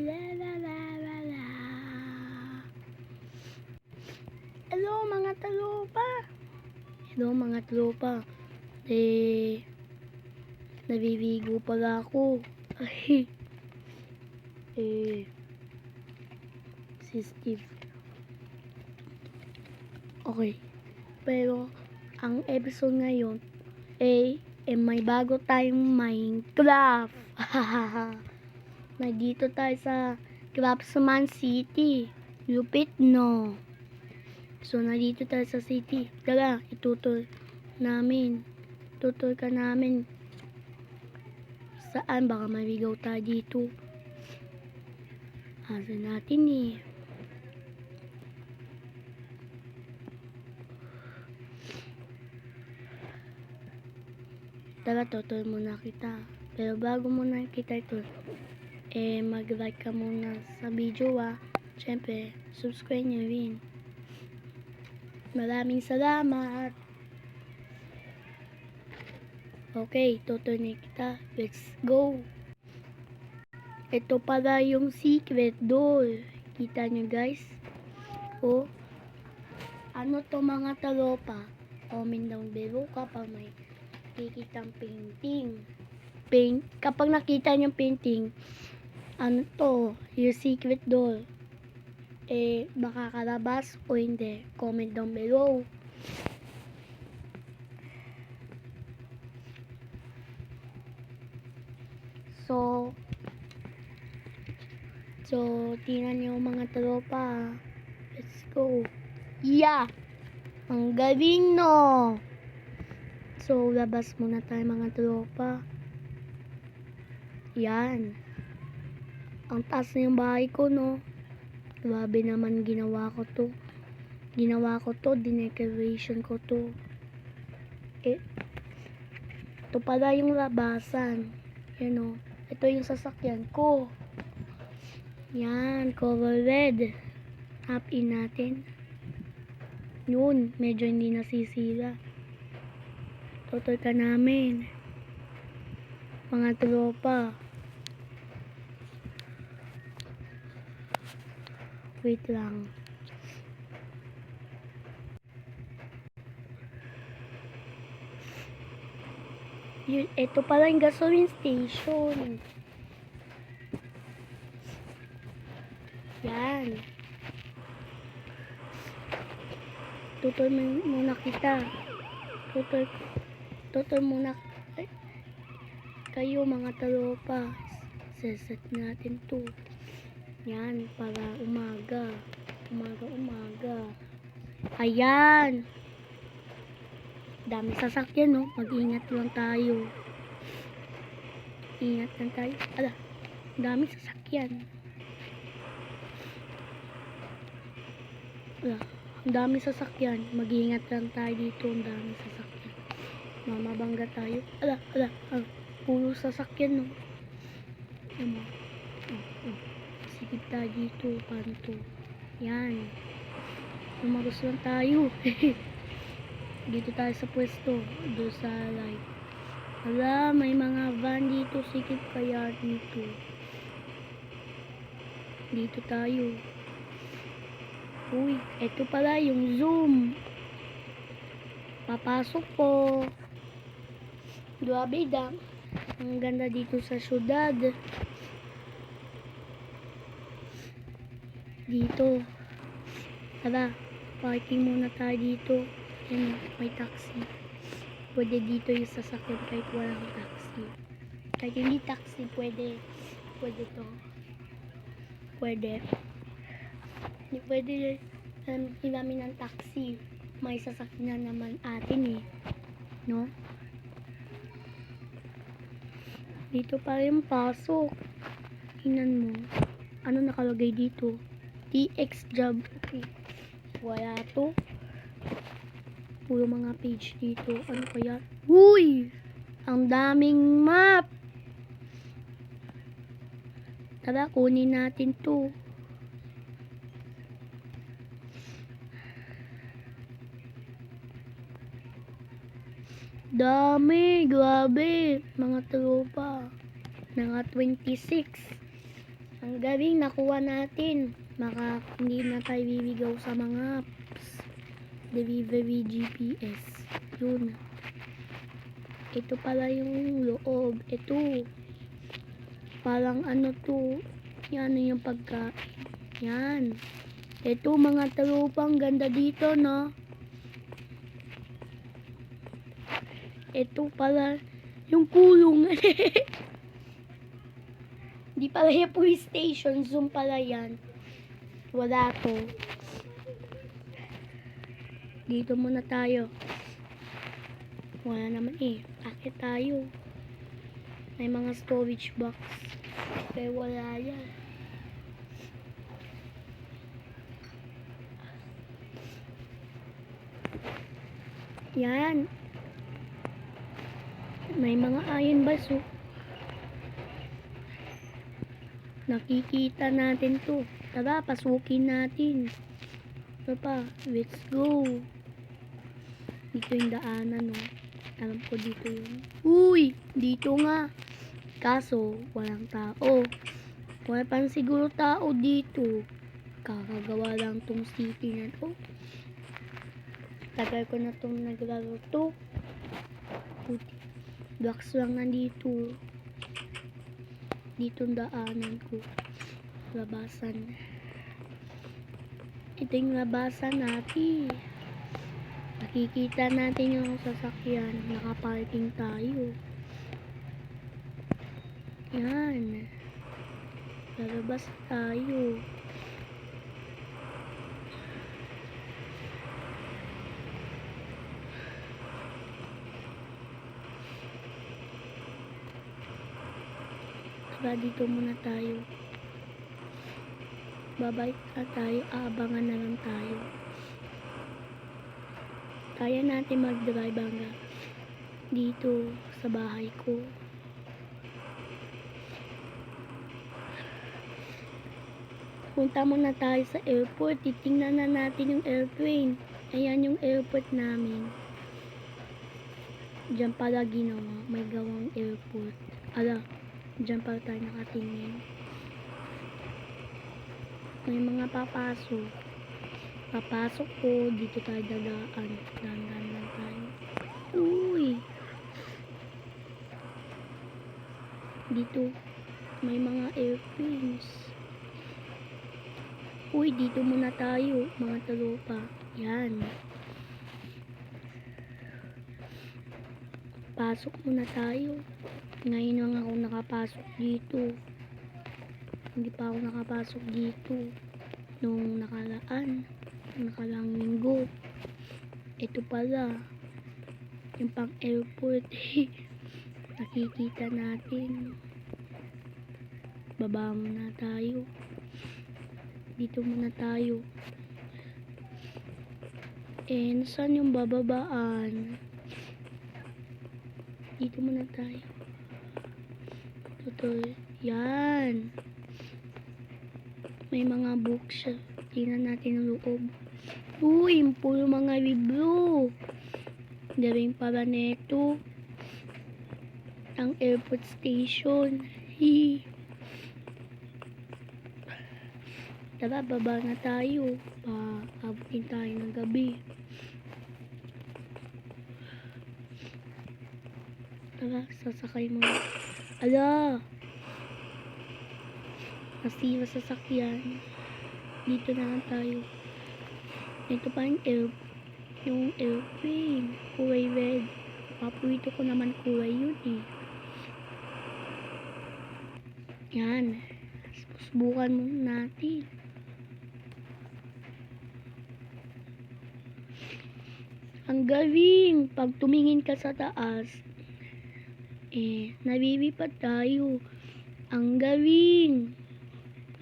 La la la la la. Hello mga tropa. Hello mga tropa. Nabibigo pala ako. Ay. Si Steve. Okay. Pero ang episode ngayon may bago tayong Minecraft. Nandito tayo sa Craftsman City. Lupit, no? So, nandito tayo sa city. Tara, itutur ka namin. Saan? Baka maligaw tayo dito. Asa natin eh. Tara, tutur muna kita. Pero bago muna kita ito, mag-like ka muna sa video Siyempre, subscribe nyo rin. Maraming salamat. Okay, tutur na kita. Let's go. Ito pala yung secret door. Kita nyo guys? Oh. Ano to mga tropa? Comment down below kapag may kikitang painting. Kapag nakita nyo painting, ano to? Yung secret door. Makakalabas o hindi? Comment down below. So, tingnan nyo mga tropa. Let's go. Yeah! Ang galing, no? So, labas muna tayo mga tropa. Yan. Ang taas na yung bahay ko, no? Grabe naman ginawa ko to. Dinecoration ko to. Ito pala yung labasan. Yan, no? Ito yung sasakyan ko. Yan, color red. Tap in natin. Yun, medyo hindi nasisira. Tutur ka namin. Mga tropa. Wait lang. Yun, ito pala yung gasoline station. Yan. Tutur muna kita. Tutur muna kayo mga tropa. Seset natin to. Yan, para umaga. Umaga. Ayan. Dami sasakyan, no? Mag-ingat lang tayo. Ala, dami sasakyan. Ang dami sasakyan. Mag-iingat lang tayo dito. Ang dami sasakyan. Mamabangga tayo. Ala. Puro sasakyan, no? Sikip tayo dito. Paano to? Yan. Lumabas lang tayo. Dito tayo sa pwesto. Doon sa light. Ala, may mga van dito. Sikip kaya dito. Dito tayo. Uy, eto pala yung Zoom. Papasok po. Grabe da. Ang ganda dito sa syudad. Dito. Tara, parking muna tayo dito. Yan, may taxi. Pwede dito yung sasakyan kahit walang taxi. Kahit hindi taxi, pwede to. Pwede namin ng taxi. May sasakyan naman atin no? Dito pa rin pasok. Tingnan mo. Ano nakalagay dito? TX job. Okay. Wala to. Puro mga page dito. Ano kaya? Uy! Ang daming map! Tara, kunin natin to. Dami, grabe, mga tropa. Mga 26. Ang galing nakuha natin. Hindi na tayo bibigaw sa mga delivery GPS. Yun. Ito pala yung loob. Ito. Parang ano to. Yan yung pagkain. Yan. Ito mga talupang ganda dito, no? Ito pala yung kulong. Di pala yung police station. Zoom pala yan. Wala to. Dito muna tayo. Wala naman eh. Akit tayo. May mga storage box. Pero wala yan. Yan. May mga iron bars oh. Nakikita natin to. Tara, pasukin natin. Ito pa. Let's go. Dito yung daanan oh. Alam ko dito yun. Uy! Dito nga. Kaso, walang tao. Wala pa siguro tao dito. Kakagawa lang tong city na to. Tagal ko na tong naglaro to. Blocks lang nandito. Dito ang daanan ko. Labasan. Ito yung labasan natin. Nakikita natin yung sasakyan. Nakaparking tayo. Yan. Lalabas tayo. Tara, dito muna tayo. Babalik na tayo. Aabangan na lang tayo. Kaya natin mag-drive hanggang dito sa bahay ko. Punta muna tayo sa airport. Titingnan na natin yung airplane. Ayan yung airport namin. Diyan pala ginawa. May gawang airport. Ala, diyan pala tayo nakatingin. May mga papasok. Papasok ko. Dito tayo dadaan. Dandan lang tayo. Uy! Dito. May mga airplanes. Uy, dito muna tayo. Mga talupa. Yan. Pasok muna tayo. Ngayon lang ako nakapasok dito. Hindi pa ako nakapasok dito. Nung nakalang linggo. Ito pala. Yung pang airport. Nakikita natin. Baba muna tayo. Dito muna tayo. Saan yung bababaan? Dito muna tayo. Tutoy. Yan. May mga books. Tingnan natin ang loob. Uy, puro mga libro. Daring pala neto. Ang airport station. Tara, baba na tayo. Paabutin tayo ng gabi. Tara, sasakay mo. Ala! Nasira sasakyan. Dito na lang tayo. Ito pa yung airplane. Kulay red. Paborito ko naman kulay yun eh. Yan. Subukan muna natin. Ang galing. Pag tumingin ka sa taas, nabibipad tayo. Ang galing.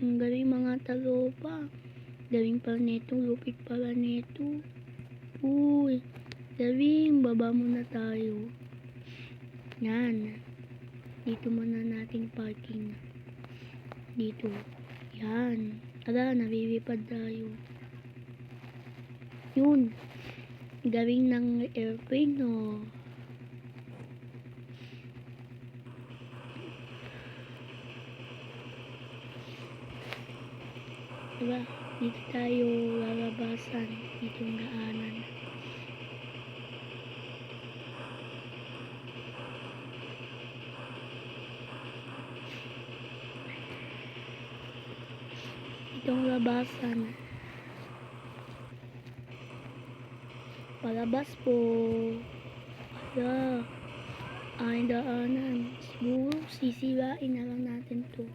Ang galing mga talopa. Galing pala neto. Lupit pala neto. Uy. Galing. Baba muna tayo. Yan. Dito muna natin parking. Dito. Yan. Tara, nabibipad tayo. Yun. Galing ng airplane, no? Diba? Dito tayo lalabasan. Dito yung daanan. Itong labasan. Palabas po. Ala. Ay daanan. Siguro sisirain na lang natin to.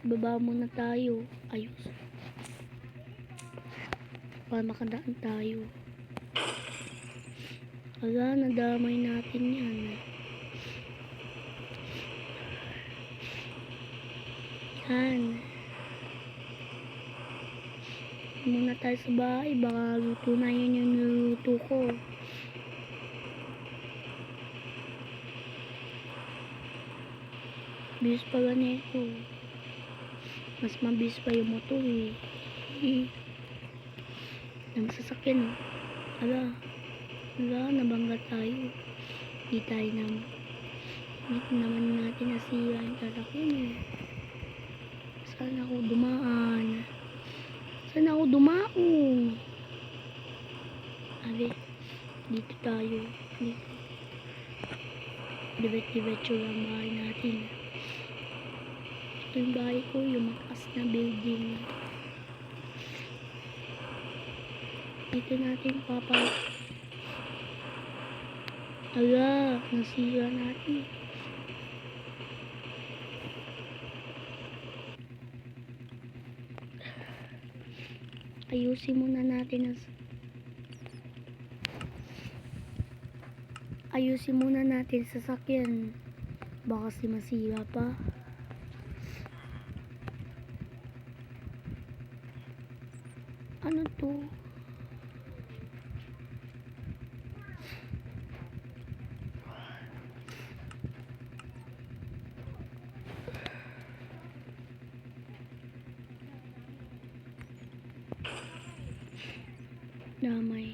Baba muna tayo. Ayos. Para makadaan tayo. Ala, nadamay natin yan. Yan. Muna tayo sa bahay. Baka luto na yun yung niluto ko. Bilis pala nito. Mas mabilis pa yung motor eh. Ang sasakyan oh. Ala. Ala, nabangga tayo. Di tayo naman. Hindi naman natin nasira yung sasakyan eh. Saan ako dumaan? Saan ako dumaong? Abi, dito tayo. Dito. Diretso lang bahay natin. Ito yung bahay ko, yung mataas na building. Dito natin Ala, nasira natin. Ayusin muna natin sasakyan. Baka si masira pa. Ano to? Damay.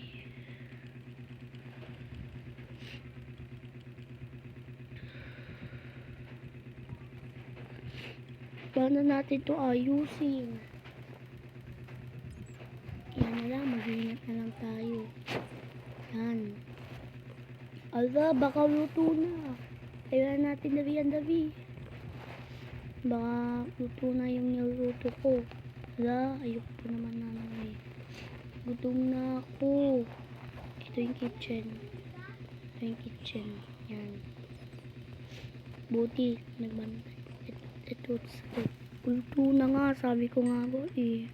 Paano natin to ayusin? Yan na lang, mag-ingat na lang tayo. Yan. Ala, baka luto na. Kailangan natin dabi. Baka luto na yung niluto ko. Ala, ayoko po naman nanay. Gutom na ako. Ito yung kitchen. Yan. Buti, nagbantay. Ito. Luto na nga, sabi ko nga ba eh.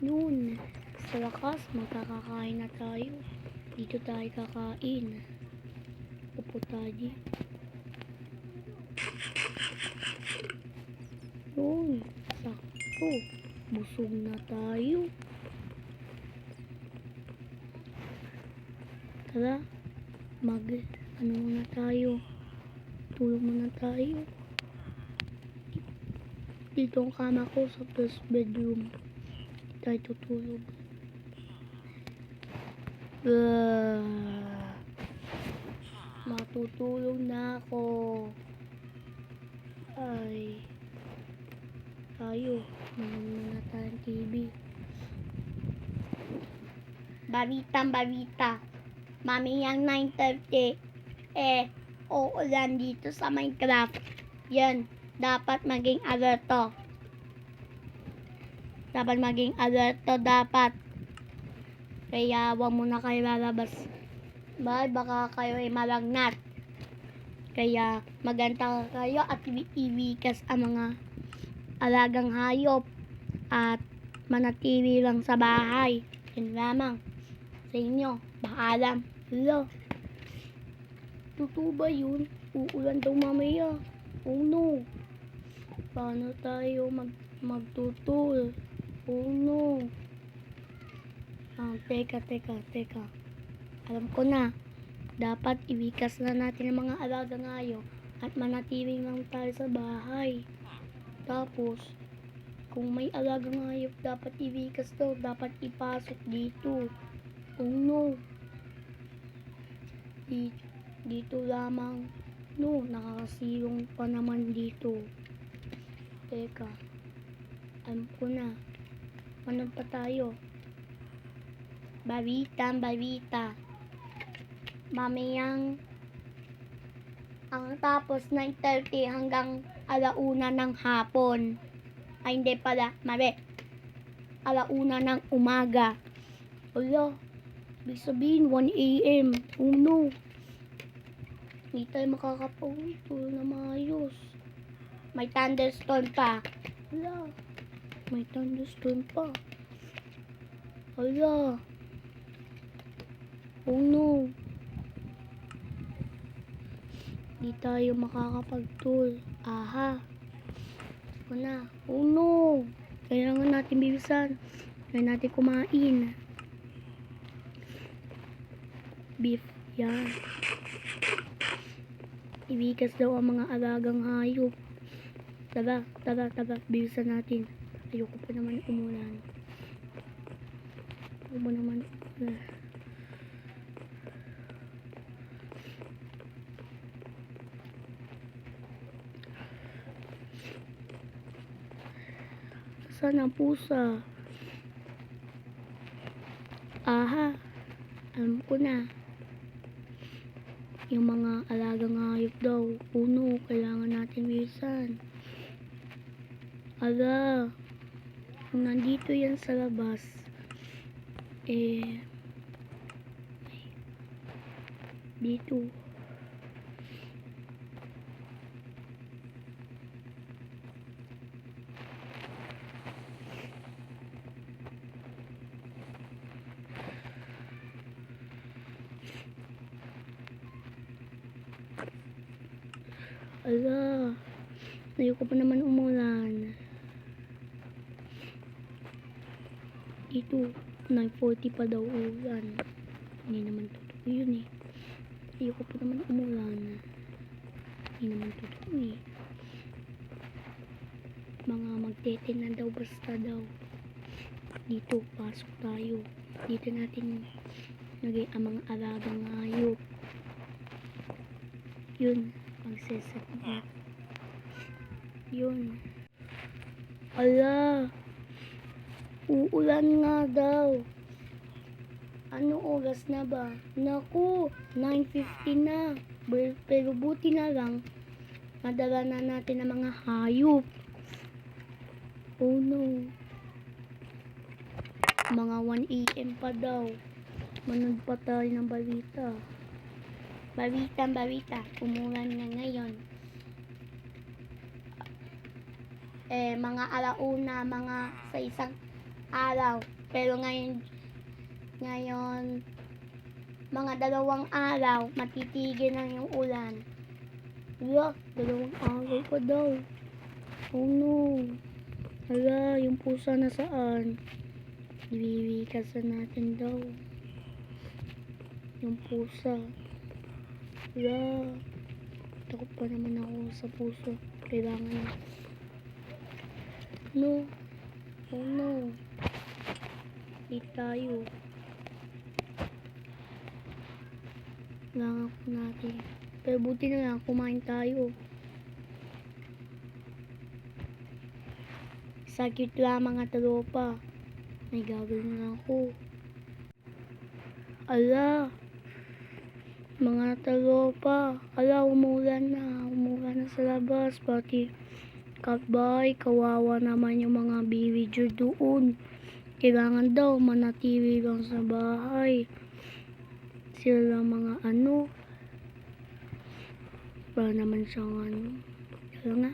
Noon, sa wakas, magkakakain na tayo. Dito tayo kakain. Upo tayo. Noon, sakto. Busog na tayo. Tara, ano muna tayo. Tulog muna tayo. Dito ang kama ko sa first bedroom. Tayo tutulog. Matutulog na ako. Ay. Tayo. Manonood na tayong TV. Balita. Mamayang 9:30. Uulan dito sa Minecraft. Yan. Dapat maging alerto. Dapat. Kaya wag muna kayo lalabas. Baka kayo ay malagnat. Kaya maganda kayo at iwikas ang mga alagang hayop. At manatili lang sa bahay. Yun lamang. Sa inyo. Paalam. Hello. Totoo ba yun? Uulan daw mamaya. Oh no. Paano tayo magtutul? Oh no. Teka. Alam ko na. Dapat iwikas na natin ang mga alagang hayop at manatili lang tayo sa bahay. Tapos, Kung may alagang hayop, dapat iwikas daw. Dapat ipasok dito. Oh no. Dito lamang. No, nakakasilong pa naman dito. Teka. Alam ko na. Manood pa tayo. Balita. Mamayang ang tapos 9:30 hanggang 1:00 ng hapon. Ay, hindi pala. Mali. 1:00 ng umaga. Wala. Ibig sabihin, 1 a.m. Oh no. Hindi tayo makakapauwi. Tulog na maayos. May thunderstorm pa. Wala. May thunderstorm pa. Wala. Oh no. Hindi tayo makakapagtul. Aha. Ito na. Oh no. Kailangan natin bibisan. Kailangan natin kumain. Beef. Yan. Ibigas daw ang mga alagang hayop. Tara. Bibisan natin. Ayoko pa naman umulan. Saan ang pusa? Aha. Alam ko na. Yung mga alagang hayop daw. Uno, kailangan natin bisan. Ala. Kung nandito yan sa labas, dito. Ala, ayoko pa naman umulan. Dito, 9:40 pa daw ulan. Hindi naman totoo yun eh. Ayoko pa naman umulan. Hindi naman totoo eh. Mga magtete na daw, basta daw. Dito, pasok tayo. Dito natin lagay ang mga alagang hayop. Yun. Magseset na. Yun. Ala. Uulan nga daw. Ano oras na ba? Naku, 9:50 na. Pero buti na lang, madala na natin ang mga hayop. Oh no. Mga 1 a.m. pa daw. Manood pa tayo ng balita. Balita. Umulan na ngayon. Mga 1:00, mga sa isang araw. Pero ngayon, mga 2 araw, matitigil na yung ulan. Wala, 2 araw pa daw. Oh no. Hala, yung pusa na saan? Iwiwikasan natin daw. Yung pusa. Wala. Takot pa naman ako sa puso. Kailangan. No. Oh no. Eat tayo. Kailangan ko natin. Pero buti na lang, kumain tayo. Sakit lang mga tropa. May gagawin na ako. Ala. Mga tropa. Ala, umulan na sa labas. Pati kapbahay, kawawa naman yung mga villager doon. Kailangan daw manatili lang sa bahay. Sila lang mga para naman siyang Tara nga.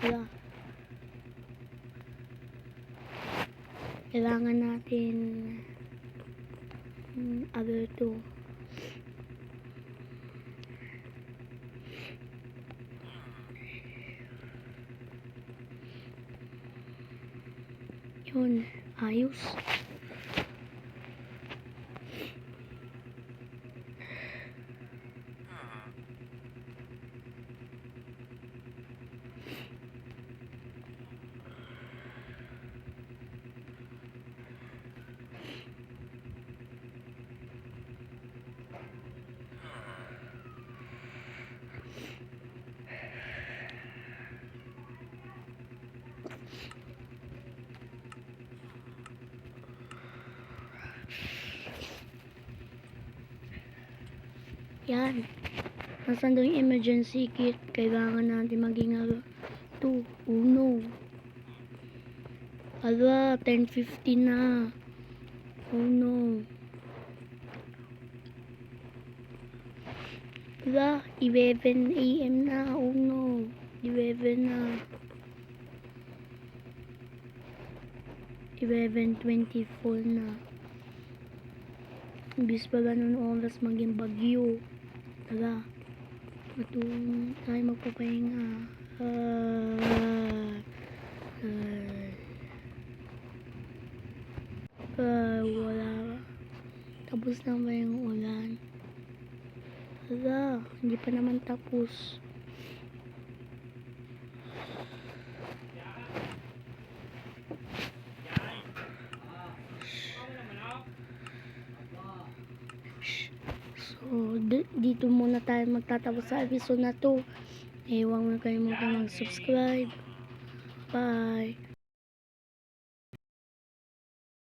Wala. Kailangan natin alerto. Yun, ayos. Yan. Nasaan daw yung emergency kit? Kailangan natin mag-ingat. 2, 1. Ala, 10:50 na. Oh no. Ala, 11 AM na. Oh no. 11 na. 11:24 na. Ibig pala nun oras maging bagyo. Ala. Matulong tayo magpapahinga. Wala. Tapos na ba yung ulan? Ala, hindi pa naman tapos. So, dito muna tayo magtatapos sa episode na to. Huwag mo kalimutan mag-subscribe. Bye!